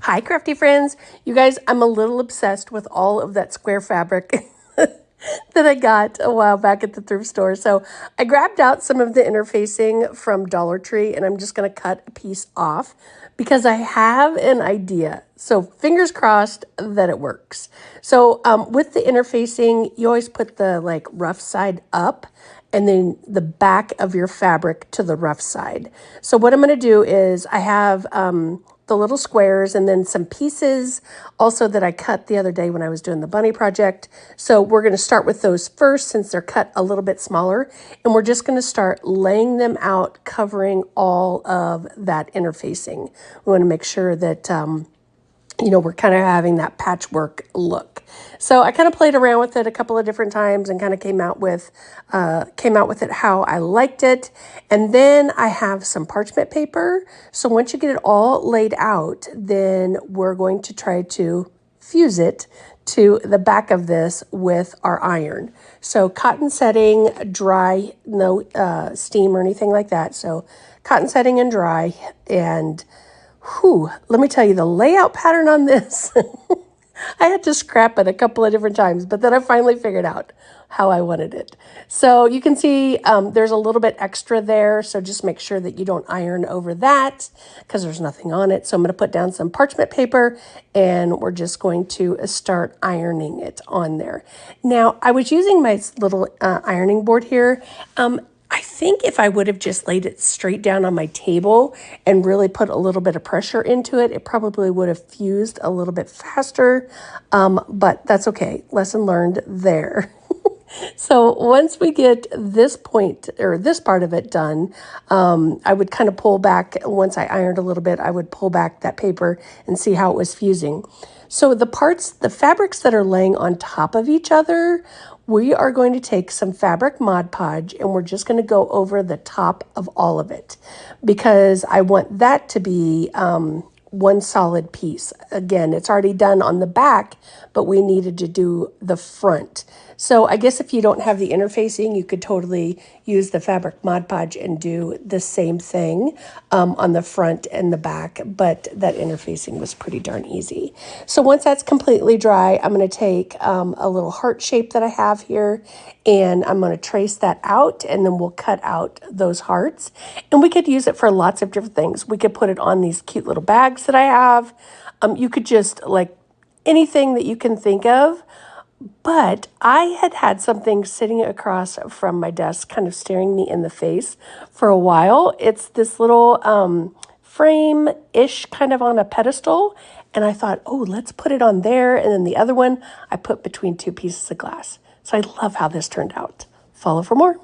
Hi, crafty friends. You guys, I'm a little obsessed with all of that square fabric that I got a while back at the thrift store. So I grabbed out some of the interfacing from Dollar Tree and I'm just going to cut a piece off because I have an idea. So fingers crossed that it works. So with the interfacing, you always put the rough side up and then the back of your fabric to the rough side. So what I'm going to do is I have the little squares and then some pieces also that I cut the other day when I was doing the bunny project. So we're going to start with those first since they're cut a little bit smaller, and we're just going to start laying them out, covering all of that interfacing. We want to make sure that we're kind of having that patchwork look. So I kind of played around with it a couple of different times and kind of came out with it how I liked it. And then I have some parchment paper. So once you get it all laid out, then we're going to try to fuse it to the back of this with our iron. So cotton setting, dry, no steam or anything like that. So cotton setting and dry, and let me tell you the layout pattern on this. I had to scrap it a couple of different times, but then I finally figured out how I wanted it. So you can see there's a little bit extra there. So just make sure that you don't iron over that because there's nothing on it. So I'm going to put down some parchment paper and we're just going to start ironing it on there. Now I was using my little ironing board here. I think if I would have just laid it straight down on my table and really put a little bit of pressure into it, it probably would have fused a little bit faster, but that's okay. Lesson learned there. So once we get this point or this part of it done, I would kind of pull back. Once I ironed a little bit, I would pull back that paper and see how it was fusing. So the fabrics that are laying on top of each other, we are going to take some fabric Mod Podge and we're just going to go over the top of all of it because I want that to be one solid piece. Again, it's already done on the back, but we needed to do the front. So I guess if you don't have the interfacing, you could totally use the fabric Mod Podge and do the same thing on the front and the back, but that interfacing was pretty darn easy. So once that's completely dry, I'm going to take a little heart shape that I have here and I'm going to trace that out and then we'll cut out those hearts. And we could use it for lots of different things. We could put it on these cute little bags that I have. You could just anything that you can think of. But I had something sitting across from my desk kind of staring me in the face for a while. It's this little frame-ish kind of on a pedestal. And I thought, oh, let's put it on there. And then the other one I put between two pieces of glass. So I love how this turned out. Follow for more.